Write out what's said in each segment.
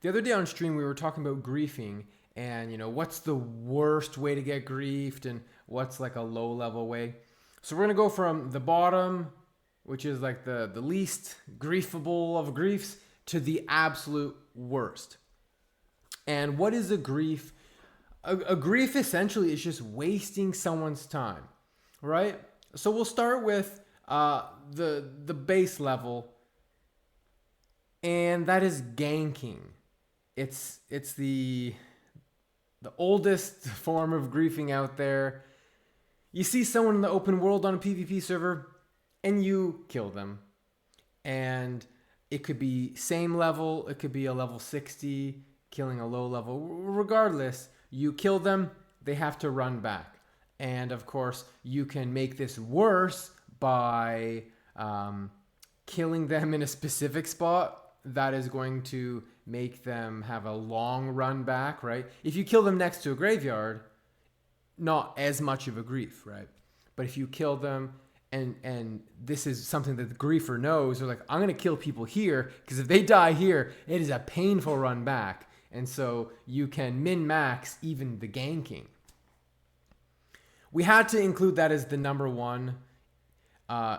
The other day on stream, we were talking about griefing and, what's the worst way to get griefed and what's like a low level way. So we're going to go from the bottom, which is like the least griefable of griefs, to the absolute worst. And what is a grief? A grief essentially is just wasting someone's time, right? So we'll start with the base level, and that is ganking. It's the oldest form of griefing out there. You see someone in the open world on a PvP server, and you kill them. And it could be same level, it could be a level 60, killing a low level. Regardless, you kill them, they have to run back. And of course, you can make this worse by killing them in a specific spot that is going to make them have a long run back, right? If you kill them next to a graveyard, not as much of a grief, right? But if you kill them, and this is something that the griefer knows, they're like, I'm going to kill people here, because if they die here, it is a painful run back. And so you can min-max even the ganking. We had to include that as the number one,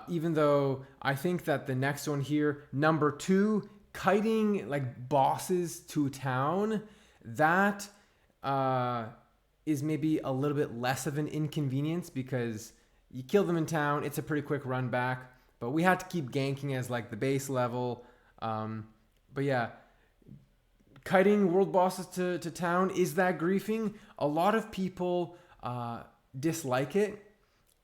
even though I think that the next one here, number two, kiting like bosses to town, that is maybe a little bit less of an inconvenience because you kill them in town, it's a pretty quick run back. But we had to keep ganking as like the base level. But yeah, kiting world bosses to town, is that griefing? A lot of people dislike it,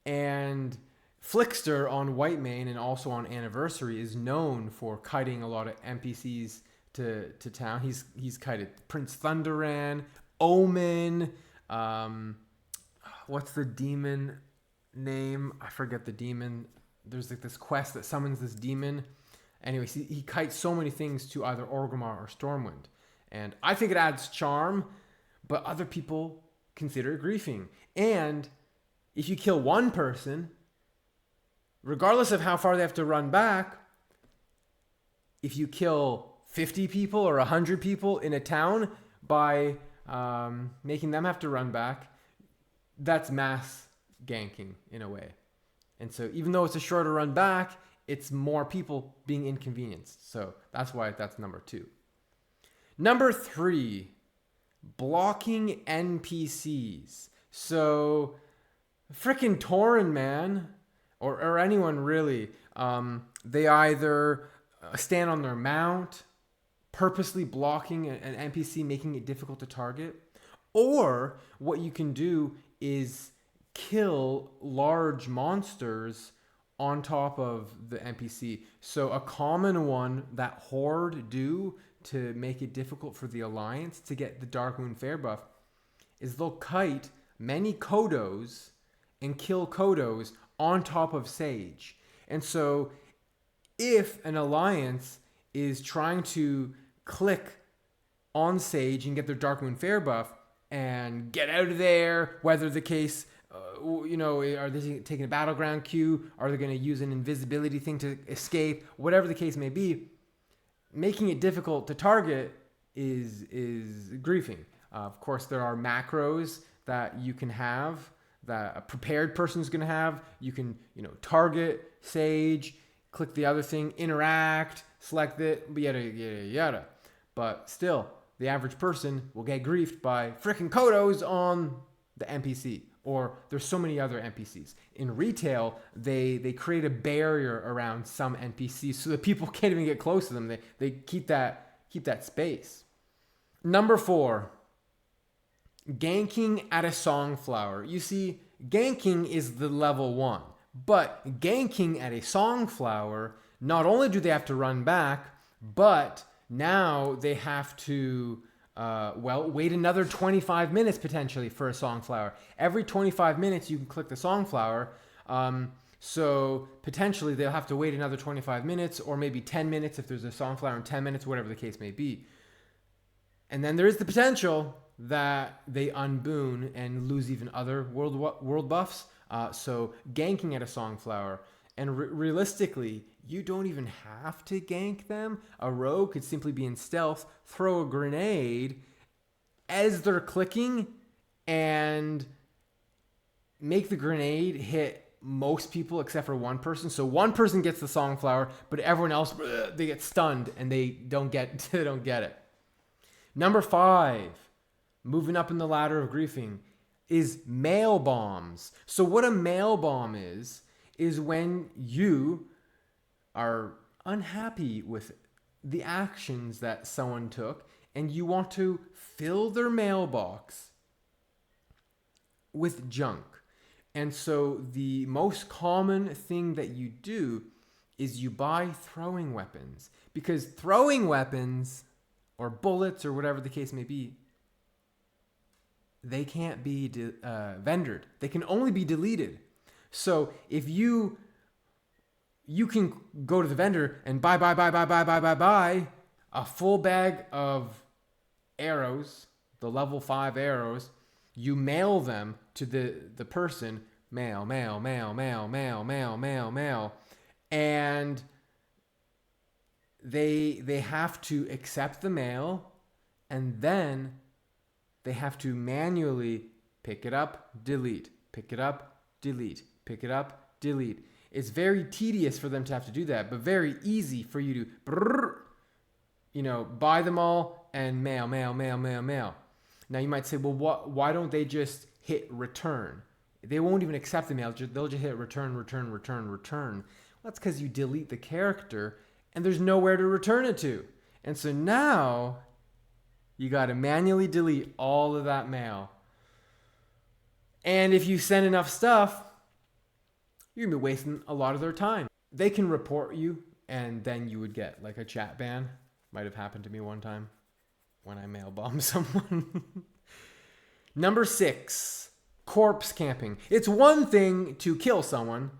and Flickster on Whitemane and also on Anniversary is known for kiting a lot of NPCs to town. He's kited Prince Thunderan, Omen, what's the demon name? I forget the demon. There's like this quest that summons this demon. Anyways, he kites so many things to either Orgrimmar or Stormwind. And I think it adds charm, but other people consider it griefing. And if you kill one person, regardless of how far they have to run back, if you kill 50 people or 100 people in a town by making them have to run back, that's mass ganking in a way. And so even though it's a shorter run back, it's more people being inconvenienced. So that's why that's number two. Number three, blocking NPCs. So frickin' Tauren, man, or anyone really, they either stand on their mount, purposely blocking an NPC, making it difficult to target, or what you can do is kill large monsters on top of the NPC. So a common one that Horde do to make it difficult for the Alliance to get the Darkmoon Faire buff is they'll kite many Kodos and kill Kodos on top of Sage. And so if an Alliance is trying to click on Sage and get their Darkmoon Faire buff and get out of there, whether the case, are they taking a Battleground queue? Are they going to use an invisibility thing to escape? Whatever the case may be, making it difficult to target is griefing. Of course, there are macros that you can have, that a prepared person is going to have. You can, target Sage, click the other thing, interact, select it, yada, yada, yada. But still, the average person will get griefed by freaking Kodos on the NPC. Or there's so many other NPCs. In retail, they create a barrier around some NPCs so that people can't even get close to them. They keep that space. Number four, ganking at a Songflower. You see, ganking is the level one. But ganking at a Songflower, not only do they have to run back, but now they have to wait another 25 minutes potentially for a Songflower. Every 25 minutes you can click the Songflower. So potentially they'll have to wait another 25 minutes or maybe 10 minutes if there's a Songflower in 10 minutes, whatever the case may be. And then there is the potential that they unboon and lose even other world buffs. So ganking at a Songflower And realistically, you don't even have to gank them. A rogue could simply be in stealth, throw a grenade as they're clicking, and make the grenade hit most people except for one person. So one person gets the songflower, but everyone else, they get stunned and they don't get it. Number 5, moving up in the ladder of griefing, is mail bombs. So what a mail bomb is when you are unhappy with the actions that someone took and you want to fill their mailbox with junk. And so the most common thing that you do is you buy throwing weapons, because throwing weapons or bullets or whatever the case may be, they can't be vendored. They can only be deleted. So if you can go to the vendor and buy a full bag of arrows, the level 5 arrows, you mail them to the person, mail, and they have to accept the mail, and then they have to manually pick it up, delete, pick it up, delete, pick it up, delete. It's very tedious for them to have to do that, but very easy for you to, buy them all and mail. Now you might say, well, why don't they just hit return? They won't even accept the mail. They'll just hit return. Well, that's because you delete the character and there's nowhere to return it to. And so now you got to manually delete all of that mail. And if you send enough stuff, you're going to be wasting a lot of their time. They can report you, and then you would get like a chat ban. Might have happened to me one time when I mail bombed someone. Number 6, corpse camping. It's one thing to kill someone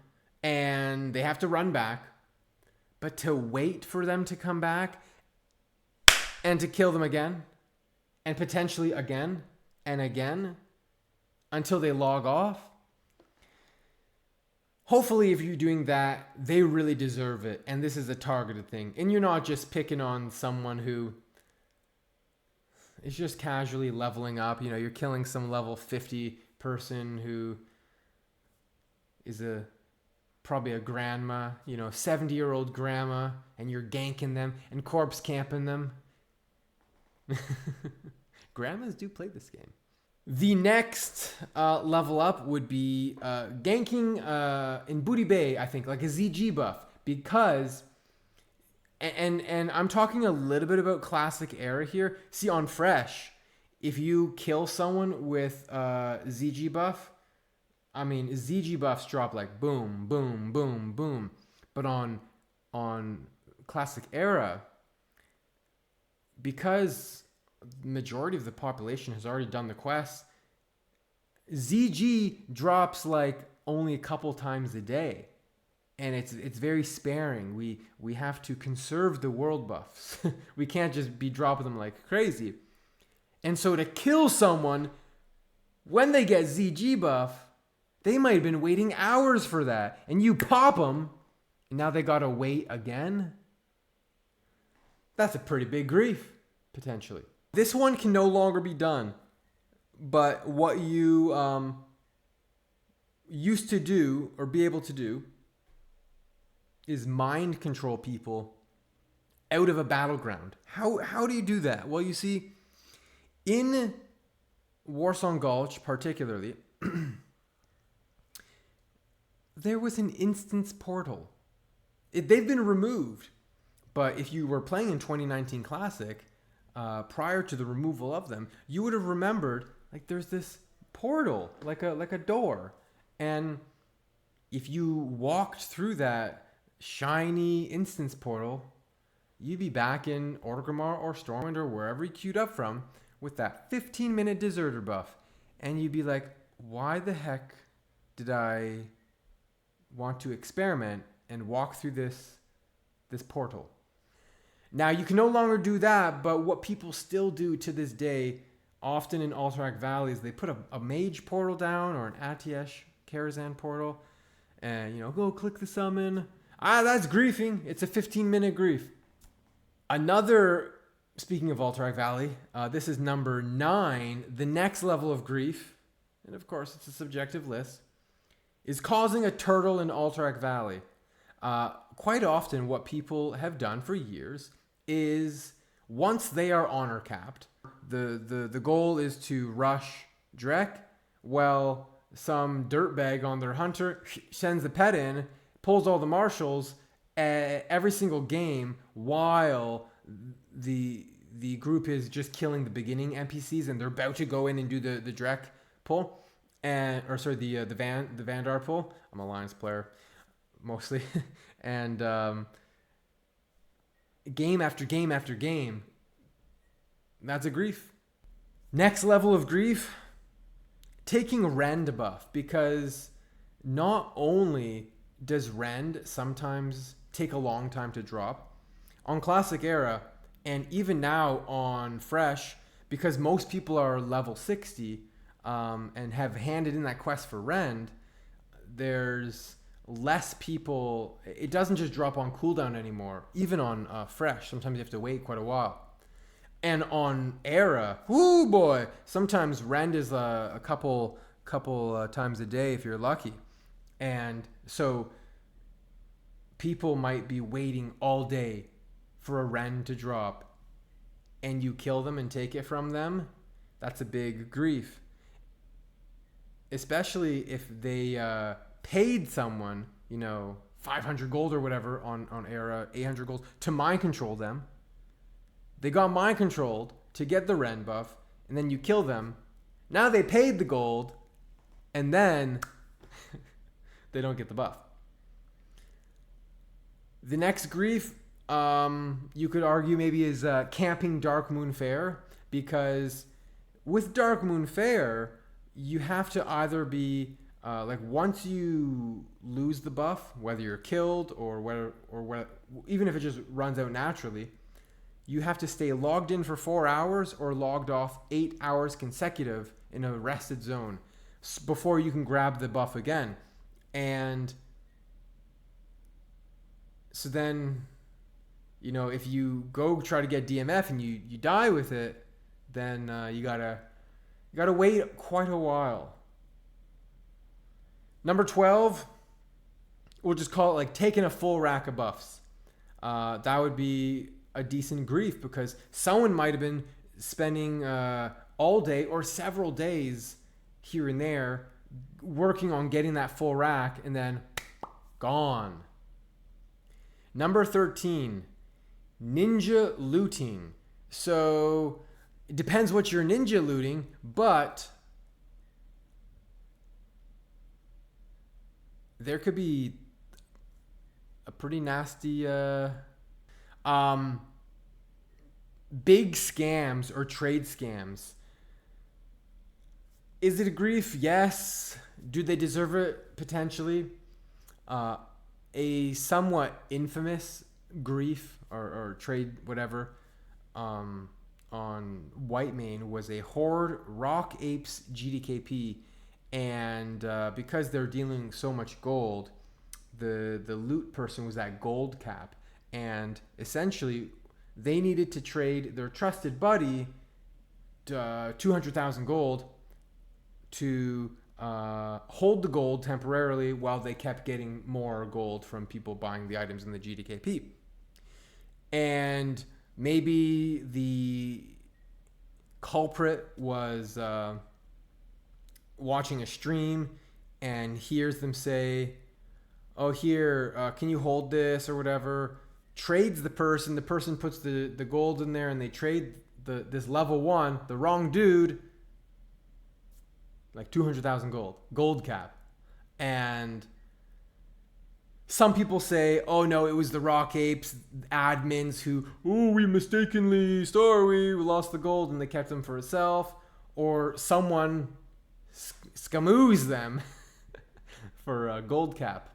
and they have to run back, but to wait for them to come back and to kill them again and potentially again and again until they log off. Hopefully, if you're doing that, they really deserve it. And this is a targeted thing. And you're not just picking on someone who is just casually leveling up. You're killing some level 50 person who is probably a grandma, 70-year-old grandma, and you're ganking them and corpse camping them. Grandmas do play this game. The next level up would be ganking in Booty Bay, I think, like a ZG buff, because, and I'm talking a little bit about Classic Era here. See, on Fresh, if you kill someone with ZG buff, ZG buffs drop like boom, boom, boom, boom. But on Classic Era, because majority of the population has already done the quest, ZG drops like only a couple times a day, and it's very sparing. We have to conserve the world buffs. We can't just be dropping them like crazy. And so to kill someone when they get ZG buff, they might have been waiting hours for that, and you pop them and now they gotta wait again. That's a pretty big grief, potentially. This one can no longer be done, but what you used to do or be able to do is mind control people out of a battleground. How do you do that? Well, you see, in Warsong Gulch particularly, there was an instance portal. They've been removed, but if you were playing in 2019 Classic, prior to the removal of them, you would have remembered like there's this portal, like a door, and if you walked through that shiny instance portal, you'd be back in Orgrimmar or Stormwind or wherever you queued up from with that 15-minute deserter buff, and you'd be like, why the heck did I want to experiment and walk through this portal? Now, you can no longer do that, but what people still do to this day, often in Alterac Valley, is they put a mage portal down or an Atiesh Karazhan portal, and go click the summon. That's griefing. It's a 15-minute grief. Another, speaking of Alterac Valley, this is number 9. The next level of grief, and of course it's a subjective list, is causing a turtle in Alterac Valley. Quite often what people have done for years is, once they are honor capped, the goal is to rush Drek. Well, some dirtbag on their hunter sends the pet in, pulls all the marshals every single game, while the group is just killing the beginning NPCs, and they're about to go in and do the Drek pull, the Vandar pull. I'm a Alliance player mostly, and game after game after game, that's a grief. Next level of grief, taking Rend buff, because not only does Rend sometimes take a long time to drop on Classic Era, and even now on Fresh, because most people are level 60 and have handed in that quest for Rend, there's less people. It doesn't just drop on cooldown anymore. Even on Fresh, sometimes you have to wait quite a while. And on Era, whoo boy, sometimes Rend is a couple times a day if you're lucky. And so people might be waiting all day for a Rend to drop, and you kill them and take it from them. That's a big grief. Especially if they paid someone, 500 gold or whatever on Era, 800 gold to mind control them. They got mind controlled to get the Rend buff, and then you kill them. Now they paid the gold, and then they don't get the buff. The next grief, you could argue maybe is camping Darkmoon Faire, because with Darkmoon Faire, you have to either be once you lose the buff, whether you're killed or even if it just runs out naturally, you have to stay logged in for 4 hours or logged off 8 hours consecutive in a rested zone before you can grab the buff again. And so then, if you go try to get DMF and you die with it, then you gotta wait quite a while. Number 12, we'll just call it taking a full rack of buffs. That would be a decent grief, because someone might have been spending all day or several days here and there working on getting that full rack, and then gone. Number 13, ninja looting. So it depends what you're ninja looting, but there could be a pretty nasty big scams or trade scams. Is it a grief? Yes. Do they deserve it? Potentially. A somewhat infamous grief or trade, whatever, on Whitemane was a Horde Rock Apes GDKP, and because they're dealing so much gold, the loot person was at gold cap, and essentially they needed to trade their trusted buddy 200,000 gold to hold the gold temporarily while they kept getting more gold from people buying the items in the GDKP. And maybe the culprit was watching a stream and hears them say, oh, here, can you hold this or whatever, trades the person puts the gold in there, and they trade this level 1, the wrong dude, 200,000 gold cap. And some people say, oh no, it was the Rock Apes admins who, we lost the gold and they kept them for itself, or someone scamoos them for a gold cap.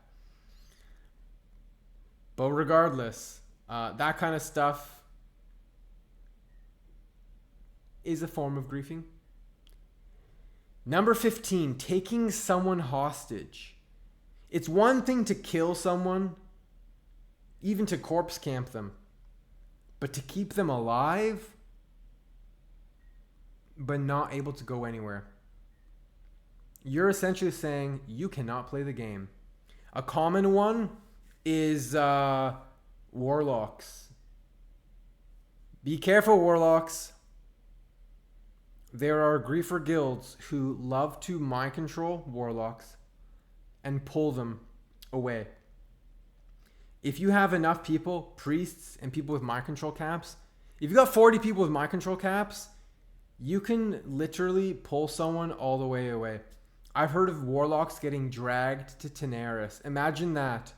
But regardless, that kind of stuff is a form of griefing. Number 15, taking someone hostage. It's one thing to kill someone, even to corpse camp them, but to keep them alive, but not able to go anywhere. You're essentially saying you cannot play the game. A common one is warlocks. Be careful, warlocks. There are griefer guilds who love to mind control warlocks and pull them away. If you have enough people, priests and people with mind control caps, if you got 40 people with mind control caps, you can literally pull someone all the way away. I've heard of warlocks getting dragged to Tenaris. Imagine that.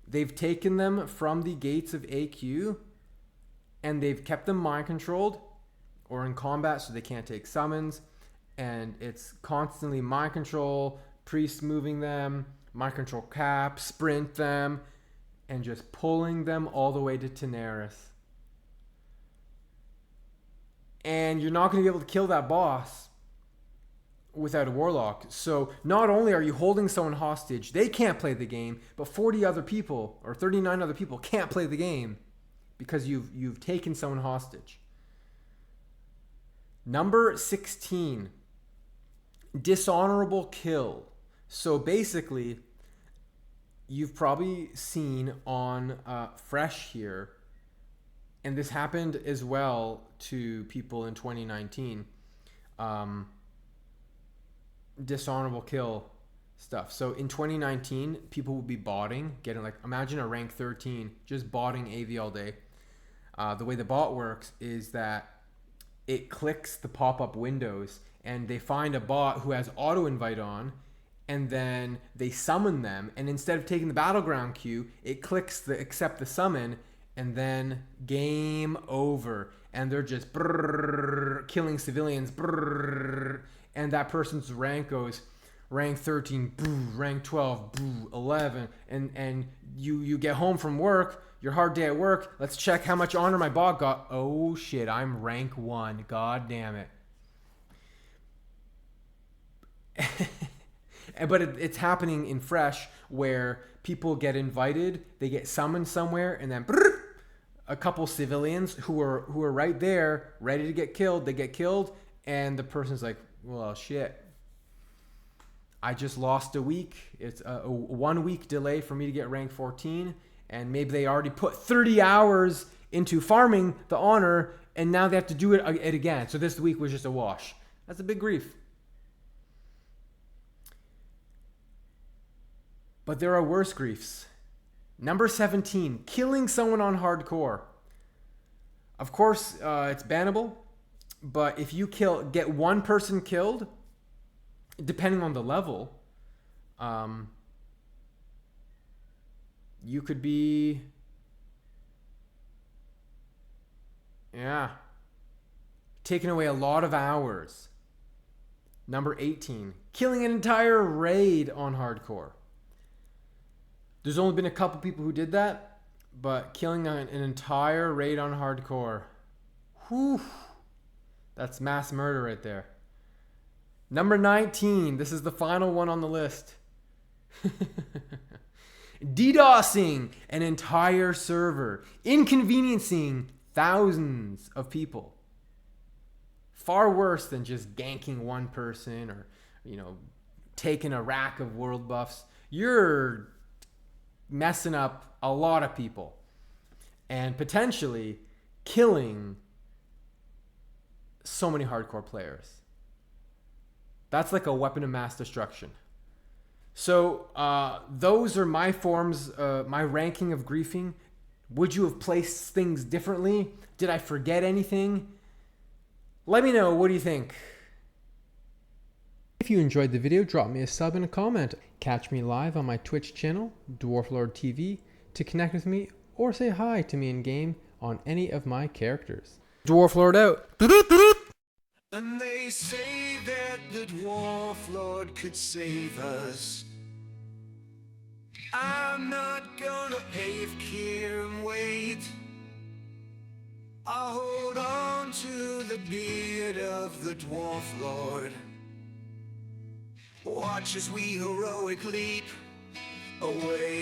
They've taken them from the gates of AQ and they've kept them mind controlled or in combat so they can't take summons. And it's constantly mind control, priests moving them, mind control cap, sprint them, and just pulling them all the way to Tenaris. And you're not going to be able to kill that boss without a warlock. So not only are you holding someone hostage, they can't play the game, but 40 other people or 39 other people can't play the game because you've taken someone hostage. Number 16, dishonorable kill. So basically, you've probably seen on Fresh here, and this happened as well to people in 2019, dishonorable kill stuff. So in 2019, people would be botting, getting like, imagine a rank 13, just botting AV all day. The way the bot works is that it clicks the pop-up windows and they find a bot who has auto invite on, and then they summon them, and instead of taking the Battleground queue, it clicks the accept the summon, and then game over. And they're just killing civilians, and that person's rank goes rank 13, rank 12, 11, and you get home from work, your hard day at work, let's check how much honor my bot got. Oh shit, I'm rank 1, god damn it. But it's happening in Fresh where people get invited, they get summoned somewhere, and then a couple civilians who are right there, ready to get killed, they get killed, and the person's like, well, shit. I just lost a week. It's a 1 week delay for me to get rank 14, and maybe they already put 30 hours into farming the honor, and now they have to do it again. So this week was just a wash. That's a big grief. But there are worse griefs. Number 17, killing someone on hardcore. Of course, it's bannable, but if you get one person killed, depending on the level, you could be, taking away a lot of hours. Number 18, killing an entire raid on hardcore. There's only been a couple people who did that, but killing an entire raid on hardcore, whew, that's mass murder right there. Number 19, this is the final one on the list. DDoSing an entire server, inconveniencing thousands of people. Far worse than just ganking one person or, taking a rack of world buffs. You're messing up a lot of people and potentially killing so many hardcore players. That's like a weapon of mass destruction. So those are my forms, my ranking of griefing. Would you have placed things differently? Did I forget anything? Let me know. What do you think? If you enjoyed the video, drop me a sub and a comment. Catch me live on my Twitch channel, Dwarflord TV, to connect with me or say hi to me in game on any of my characters. Dwarflord out. And they say that the Dwarf Lord could save us. I'm not gonna pave here and wait. I'll hold on to the beard of the Dwarf Lord. Watch as we heroic leap away.